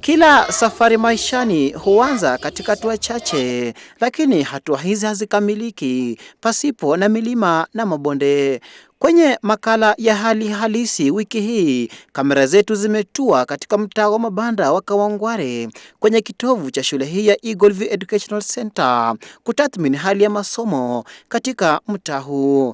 Kila safari maishani huanza katika hatua chache, lakini hatua hizi hazikamiliki pasipo na milima na mabonde. Kwenye makala ya hali halisi wiki hii, kamera zetu zimetua katika mtaa wa Mabanda wa Kawangware kwenye kitovu cha shule hii ya Eagle View Educational Center kutathmini hali ya masomo katika mtaa huu.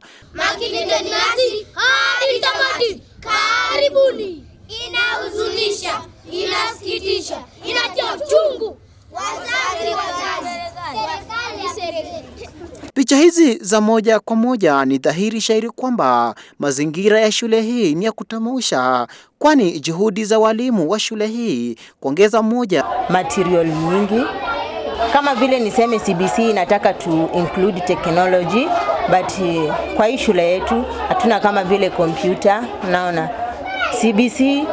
Karibuni. Inahuzunisha, inasikitisha, inatia uchungu. Wazazi. Picha hizi za moja kwa moja ni dhahiri shairi kwamba mazingira ya shule hii ni ya kutamausha, kwani juhudi za walimu wa shule hii kuongeza material nyingi. Kama vile niseme CBC inataka to include technology, but kwa hii shule yetu hatuna kama vile computer. Naona CBC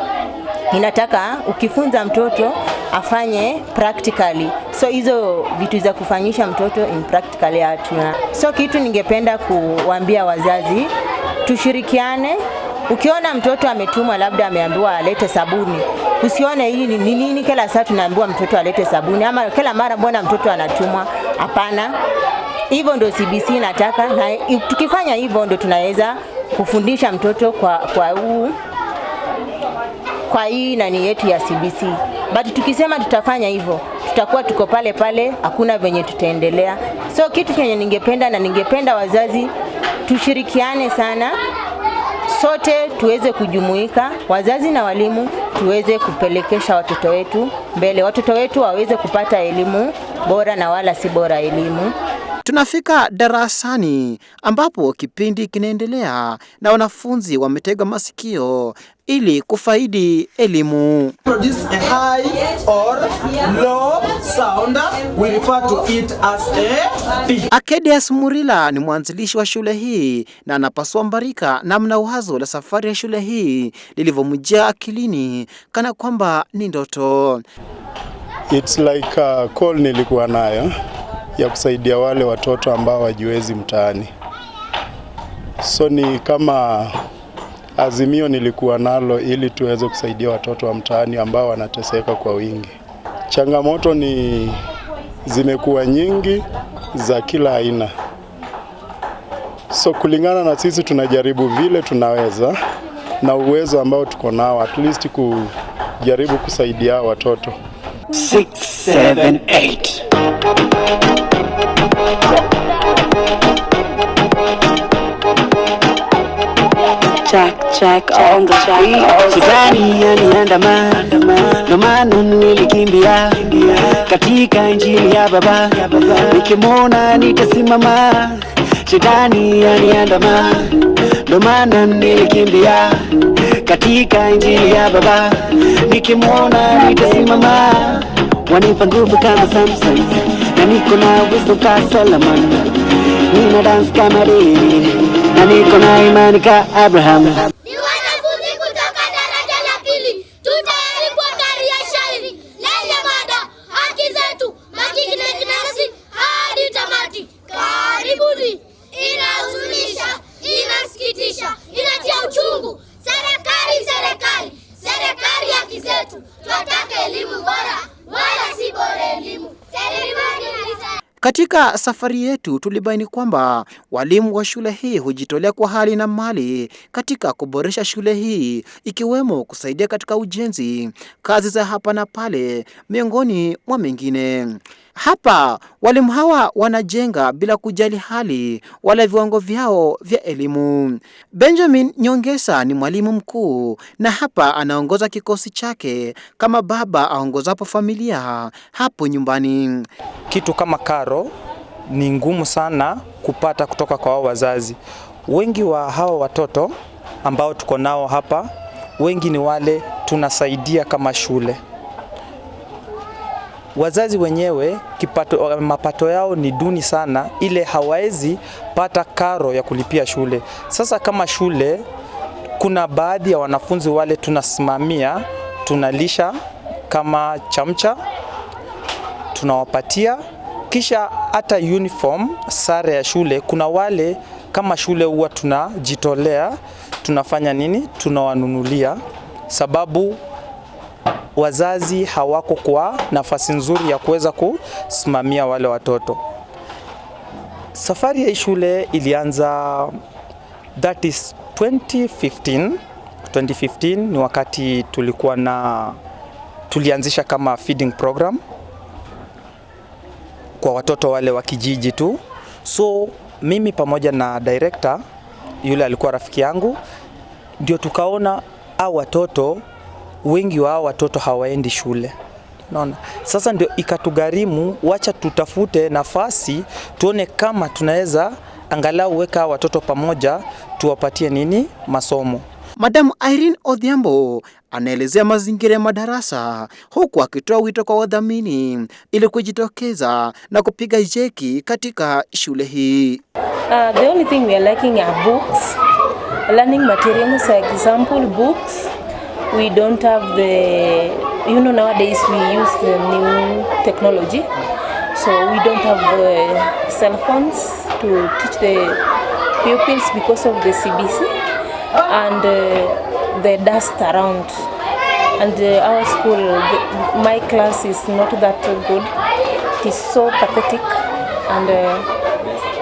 inataka ukifunza mtoto afanye practically. So hizo vitu za kufanyisha mtoto in practically hatuna. So kitu ningependa kuambia wazazi, tushirikiane. Ukiona mtoto ametumwa labda ameambiwa alete sabuni, usione hii ni nini kila saa tunaambiwa mtoto alete sabuni ama kila mara mbona mtoto anatumwa. Hapana. Hivyo ndio CBC inataka, na tukifanya hivyo ndio tunaweza kufundisha mtoto kwa hii nani yetu ya CBC. But tukisema tutafanya hivyo, tutakuwa tuko pale pale, hakuna venye tutaendelea. So kitu chenye ningependa wazazi tushirikiane sana, sote tuweze kujumuika, wazazi na walimu tuweze kupelekesha watoto wetu mbele. Watoto wetu waweze kupata elimu bora na wala si bora elimu. Tunafika darasani ambapo kipindi kinaendelea na wanafunzi wametega masikio ili kufaidi elimu. Produce a high or low sound, we refer to it as a P. Akedias Murila ni mwanzilishi wa shule hii na anapaswa mbarika namna wazo la safari ya shule hii lilivyomjia akilini kana kwamba ni ndoto. It's like a call nilikuwa nayo ya kusaidia wale watoto ambao wajiwezi mtaani. So ni kama azimio nilikuwa nalo ili tuweze kusaidia watoto wa mtaani ambao wanateseka kwa wingi. Changamoto ni zimekuwa nyingi za kila aina. So kulingana na sisi tunajaribu vile tunaweza na uwezo ambao tuko nao at least kujaribu kusaidia watoto. 6, 7, 8. Check on the street. Shetani aniandama, ndo maana nilikimbia katika injili ya Baba. Nikimwona nitasimama. Shetani aniandama, ndo maana nilikimbia katika injili ya Baba. Nikimwona nitasimama. Wanipa nguvu kama Samson, na niko na wisdom kama Solomon. Nina dance kama David, na niko na imani kama Abraham. Ni wanafunzi kutoka daraja la pili, tutayari kwa karia shairi lenye mada haki zetu, makinesi hadi tamati. Karibuni. Inahuzunisha, inasikitisha, inatia uchungu. Serikali haki zetu. Tunataka elimu bora, wala si bora elimu. Katika safari yetu tulibaini kwamba walimu wa shule hii hujitolea kwa hali na mali katika kuboresha shule hii, ikiwemo kusaidia katika ujenzi, kazi za hapa na pale, miongoni mwa mengine. Hapa walimu hawa wanajenga bila kujali hali wala viwango vyao vya elimu. Benjamin Nyongesa ni mwalimu mkuu na hapa anaongoza kikosi chake kama baba aongozapo familia hapo nyumbani. Kitu kama karo ni ngumu sana kupata kutoka kwa wazazi. Wengi wa hao watoto ambao tuko nao hapa, wengi ni wale tunasaidia kama shule. Wazazi wenyewe mapato yao ni duni sana, ile hawawezi pata karo ya kulipia shule. Sasa kama shule kuna baadhi ya wanafunzi wale tunasimamia, tunalisha kama chamcha, tunawapatia, kisha hata uniform, sare ya shule. Kuna wale kama shule huwa tunajitolea, tunafanya nini? Tunawanunulia, sababu wazazi hawako kwa nafasi nzuri ya kuweza kusimamia wale watoto. Safari ya shule ilianza, that is 2015. 2015 ni wakati tulianzisha kama feeding program kwa watoto wale wa kijiji tu. So mimi pamoja na director yule alikuwa rafiki yangu, ndio tukaona watoto wengi wa watoto hawaendi shule. Unaona? Sasa ndio ikatugharimu, wacha tutafute nafasi tuone kama tunaweza angalau weka watoto pamoja tuwapatie masomo. Madam Irene Odhiambo anaelezea mazingira ya madarasa huku akitoa wito kwa wadhamini ili kujitokeza na kupiga jeki katika shule hii. The only thing we are lacking are books, learning materials, example books. We don't have the, nowadays we use the new technology, so we don't have the cell phones to teach the pupils because of the CBC and the dust around. And our school, my class is not that good. It is so pathetic, and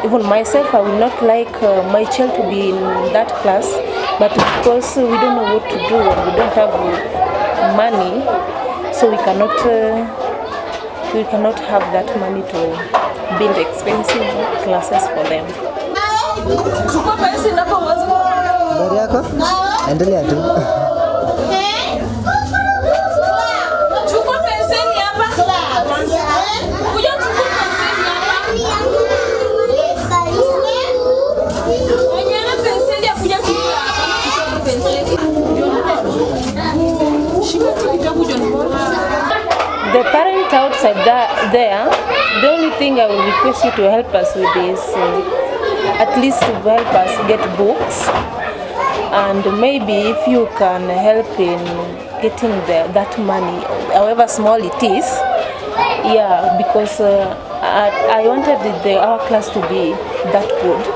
even myself, I would not like my child to be in that class, but because we don't know what to do and we don't have money, so we cannot have that money to build expensive classes for them. Endelea tu. The parent outside there, the only thing I will request you to help us with is at least help us get books, and maybe if you can help in getting that money, however small it is, because I wanted our class to be that good.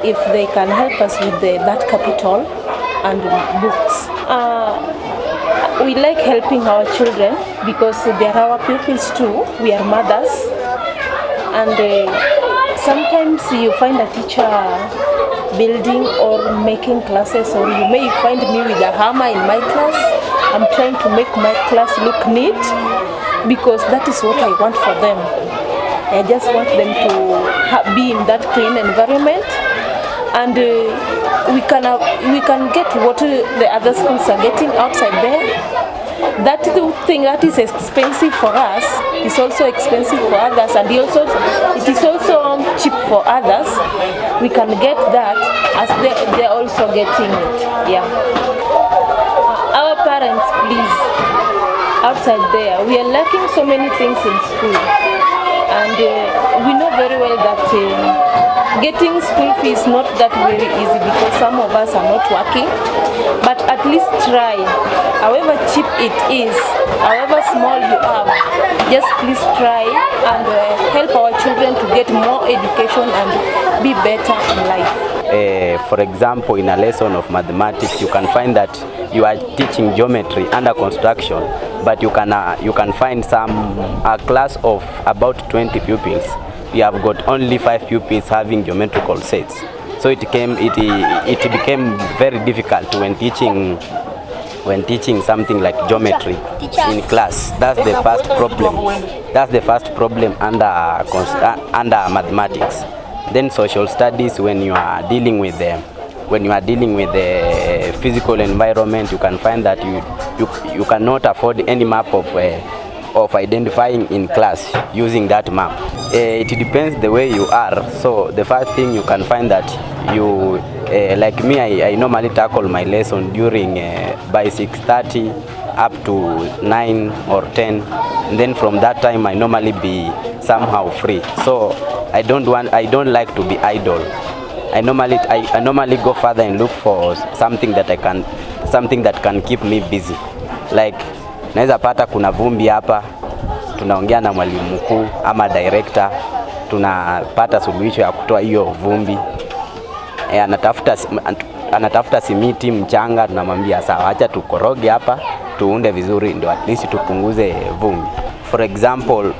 If they can help us with that capital and books. We like helping our children because they are our pupils too. We are mothers, and sometimes you find a teacher building or making classes, or you may find me with a hammer in my class. I'm trying to make my class look neat because that is what I want for them. I just want them to be in that clean environment, and we can get what the other schools are getting outside there. That thing that is expensive for us is also expensive for others, and it is also cheap for others. We can get that as they're also getting it. Our parents, please, outside there, we are lacking so many things in school, and we know very well that getting school fees is not that very easy because some of us are not working, but at least try. However cheap it is, however small you are, just please try and help our children to get more education and be better in life. For example, in a lesson of mathematics, you can find that you are teaching geometry under construction, but you can find a class of about 20 pupils. We have got only 5 pupils having geometrical sets. So it became very difficult when teaching something like geometry in class. That's the first problem. That's the first problem under mathematics. Then social studies, when you are dealing with the physical environment, you can find that you cannot afford any map of identifying in class using that map. It depends the way you are. So the first thing you can find that you, like me, I normally tackle my lesson during by 6:30 up to 9 or 10. And then from that time I normally be somehow free. So I don't like to be idle. I normally go further and look for something that can keep me busy. Like naweza pata kuna vumbi hapa, tunaongea na mwalimu mkuu ama director, tunapata suluhisho ya kutoa hiyo vumbi. Anatafuta simiti, mchanga, tunamwambia sawa, acha tukoroge hapa tuunde vizuri ndio at least tupunguze vumbi. For example,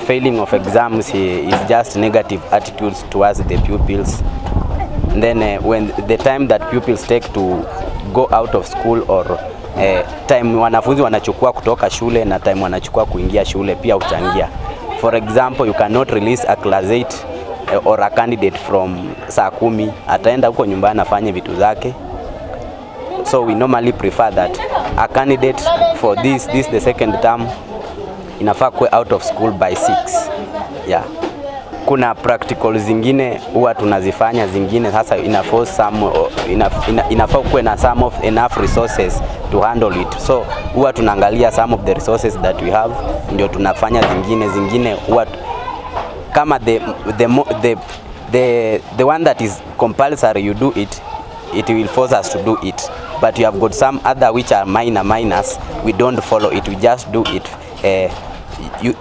failing of exams is just negative attitudes towards the pupils. And then when the time that pupils take to go out of school or time wanafunzi wanachukua kutoka shule na time wanachukua kuingia shule pia uchangia. For example, you cannot release a class 8 or a candidate from saa 10, ataenda huko nyumbani afanye vitu zake. So we normally prefer that a candidate for this the second term inafaa kuwe out of school by 6. Yeah. Kuna practical zingine huwa tunazifanya, zingine sasa inafaa kuwe na some of enough resources to handle it. So huwa tunaangalia some of the resources that we have ndio tunafanya zingine huwa kama the one that is compulsory you do it will force us to do it, but you have got some other which are minors, we don't follow it, we just do it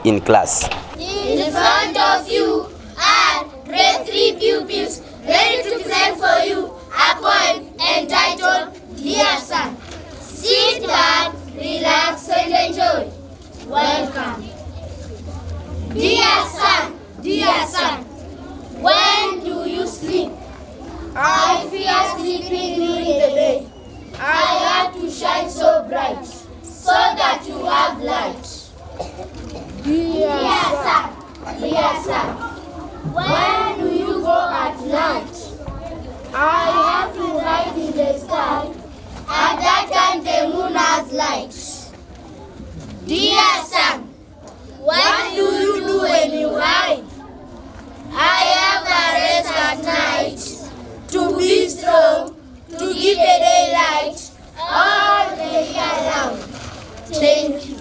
in class. In front of you are grade 3 pupils ready to present for you a poem entitled Dear Son. Sit back, relax and enjoy. Welcome. Dear son, when do you sleep? I fear sleeping during the day. I have to shine so bright, so that you have light. Dear son, when do you go at night? I have to hide in the sky. At that time the moon has light. Dear son, what do you do when you hide? I have a rest at night, to be strong, to give the daylight all the year round. Thank you.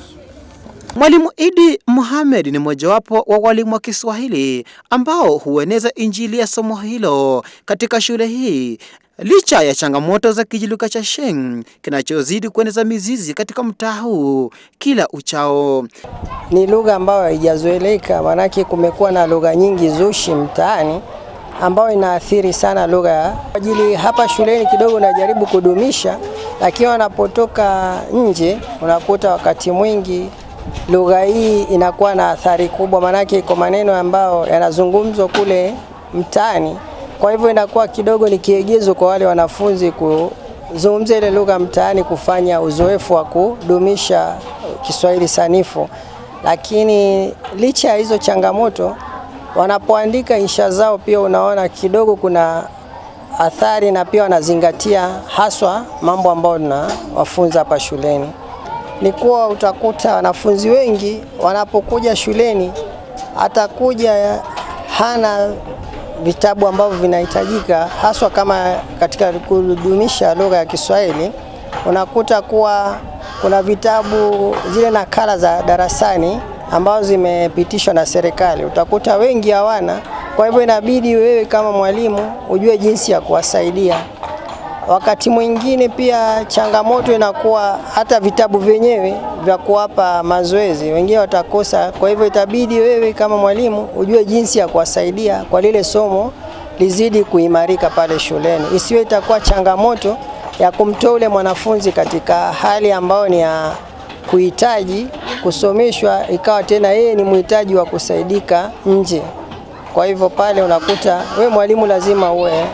Mwalimu Idi Mohamed ni mojawapo wa walimu wa Kiswahili ambao hueneza injili ya somo hilo katika shule hii. Licha ya changamoto za kijiluka cha Sheng kinachozidi kueneza mizizi katika mtaa huu kila uchao. Ni lugha ambayo haijazoeleka, manake kumekuwa na lugha nyingi zushi mtaani ambayo inaathiri sana lugha. Ajili hapa shuleni kidogo najaribu kudumisha, lakini wanapotoka nje unakuta wakati mwingi lugha hii inakuwa na athari kubwa, manake kwa maneno ambayo yanazungumzwa kule mtaani. Kwa hivyo inakuwa kidogo ni kiegezo kwa wale wanafunzi kuzungumza ile lugha mtaani, kufanya uzoefu wa kudumisha Kiswahili sanifu. Lakini licha ya hizo changamoto, wanapoandika insha zao pia unaona kidogo kuna athari, na pia wanazingatia haswa mambo ambayo tunawafunza hapa shuleni. Ni kuwa utakuta wanafunzi wengi wanapokuja shuleni atakuja hana vitabu ambavyo vinahitajika, haswa kama katika kudumisha lugha ya Kiswahili. Unakuta kuwa kuna vitabu zile nakala za darasani ambazo zimepitishwa na serikali, utakuta wengi hawana. Kwa hivyo inabidi wewe kama mwalimu ujue jinsi ya kuwasaidia. Wakati mwingine pia changamoto inakuwa hata vitabu vyenyewe vya kuwapa mazoezi wengine watakosa. Kwa hivyo itabidi wewe kama mwalimu ujue jinsi ya kuwasaidia kwa lile somo lizidi kuimarika pale shuleni. Isiwe itakuwa changamoto ya kumtoa ule mwanafunzi katika hali ambayo ni ya kuhitaji kusomeshwa, ikawa tena yeye ni mhitaji wa kusaidika nje. Kwa hivyo pale unakuta wewe mwalimu lazima uwe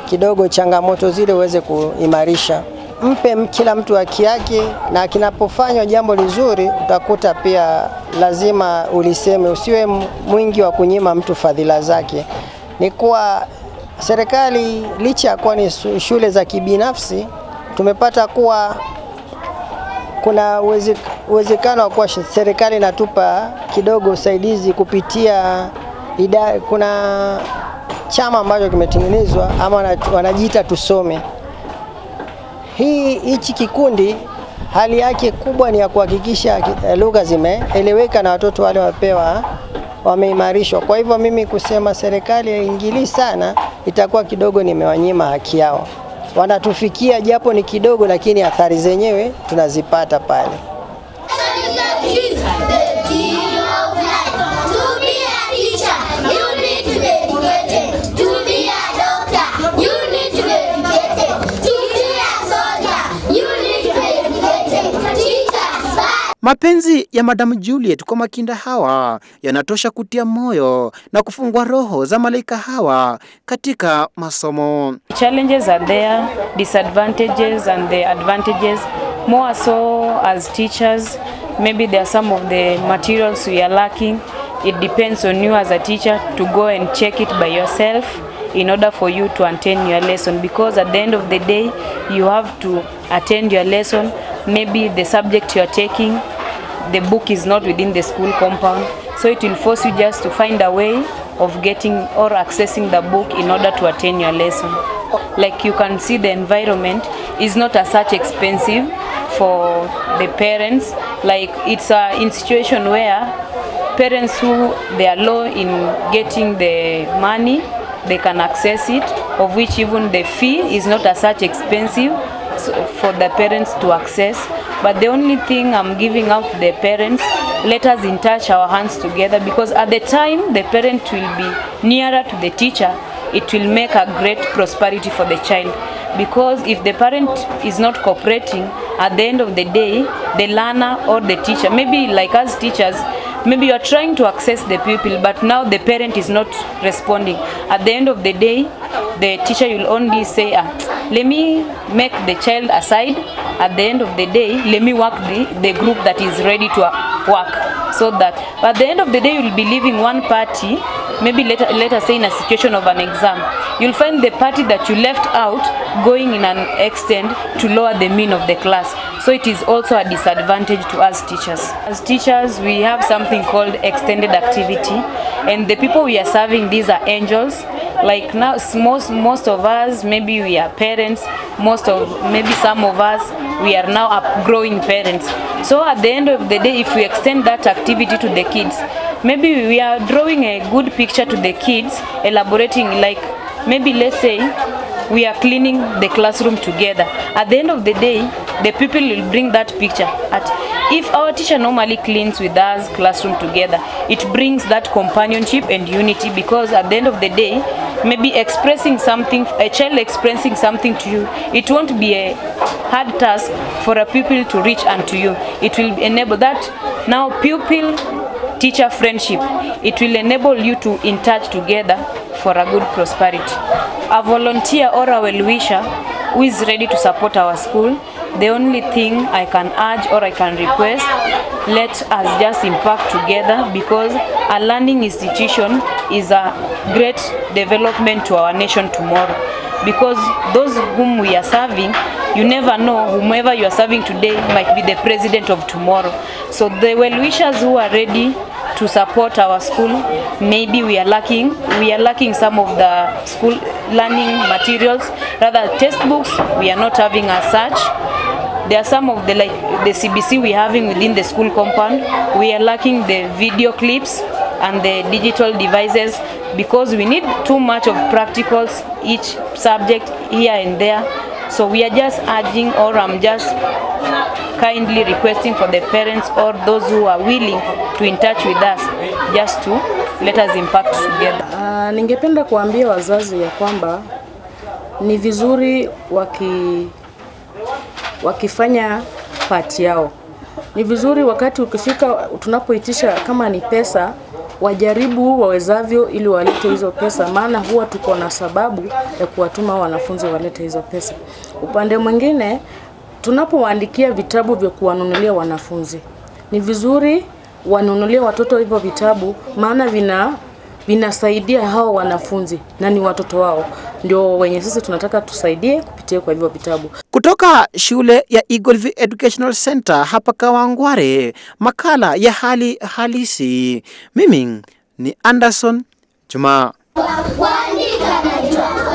kidogo changamoto zile uweze kuimarisha. Mpe kila mtu haki yake, na kinapofanywa jambo lizuri utakuta pia lazima uliseme, usiwe mwingi wa kunyima mtu fadhila zake. Ni kuwa serikali licha ya kuwa ni shule za kibinafsi, tumepata kuwa kuna uwezekano wa kuwa serikali inatupa kidogo usaidizi kupitia kuna chama ambacho kimetengenezwa ama wanajiita Tusome. Hichi kikundi hali yake kubwa ni ya kuhakikisha lugha zimeeleweka na watoto wale wapewa wameimarishwa. Kwa hivyo mimi kusema serikali haingilii sana itakuwa kidogo nimewanyima haki yao. Wanatufikia japo ni kidogo, lakini athari zenyewe tunazipata pale. Teacher, Mapenzi ya Madam Juliet kwa makinda hawa yanatosha kutia moyo na kufungua roho za malaika hawa katika masomo. Challenges are there, disadvantages and the advantages. More so as teachers, maybe there are some of the materials we are lacking. It depends on you as a teacher to go and check it by yourself in order for you to attend your lesson, because at the end of the day you have to attend your lesson. Maybe the subject you are taking, the book is not within the school compound, so it will force you just to find a way of getting or accessing the book in order to attend your lesson. Like you can see, the environment is not as such expensive for the parents. Like it's a in situation where parents who they are low in getting the money, they can access it, of which even the fee is not as such expensive for the parents to access. But the only thing I'm giving out to the parents, let us in touch our hands together, because at the time the parent will be nearer to the teacher, it will make a great prosperity for the child. Because if the parent is not cooperating, at the end of the day, the learner or the teacher, maybe like us teachers, maybe you are trying to access the pupil, but now the parent is not responding. At the end of the day, the teacher will only say, let me make the child aside. At the end of the day, let me work the group that is ready to work. So that at the end of the day, you will be leaving one party, maybe let us say in a situation of an exam, you'll find the party that you left out going in an extent to lower the mean of the class. So it is also a disadvantage to us teachers. As teachers, we have something called extended activity, and the people we are serving, these are angels. Like now, most of us, maybe we are parents, maybe some of us, we are now upgrowing parents. So at the end of the day, if we extend that activity to the kids, maybe we are drawing a good picture to the kids, elaborating, like maybe let's say we are cleaning the classroom together. At the end of the day, the people will bring that picture. If our teacher normally cleans with us classroom together, it brings that companionship and unity, because at the end of the day, maybe expressing something, a child expressing something to you, it won't be a hard task for a pupil to reach unto you. It will enable that now pupil-teacher friendship. It will enable you to in touch together for a good prosperity. A volunteer or a well-wisher who is ready to support our school, the only thing I can urge or I can request, let us just impact together, because a learning institution is a great development to our nation tomorrow. Because those whom we are serving, you never know, whomever you are serving today might be the president of tomorrow. So the well-wishers who are ready to support our school, maybe we are lacking some of the school learning materials, rather textbooks we are not having as such. There are some of the CBC we are having within the school compound. We are lacking the video clips and the digital devices, because we need too much of practicals each subject here and there. So we are just urging, or I'm just kindly requesting for the parents or those who are willing to in touch with us, just to let us impact together. Ningependa kuambia wazazi ya kwamba ni vizuri wakifanya part yao. Ni vizuri wakati ukifika, tunapoitisha kama ni pesa, wajaribu wawezavyo ili walete hizo pesa, maana huwa tuko na sababu ya kuwatuma wanafunzi walete hizo pesa. Upande mwingine, tunapowaandikia vitabu vya kuwanunulia wanafunzi, ni vizuri wanunulie watoto hivyo vitabu, maana vinasaidia hao wanafunzi na ni watoto wao. Ndio wenye sisi tunataka tusaidie kupitia kwa hivyo vitabu. Kutoka shule ya Eagle View Educational Center hapa Kawangware, makala ya hali halisi. Mimi ni Anderson Juma. Kuandika najua.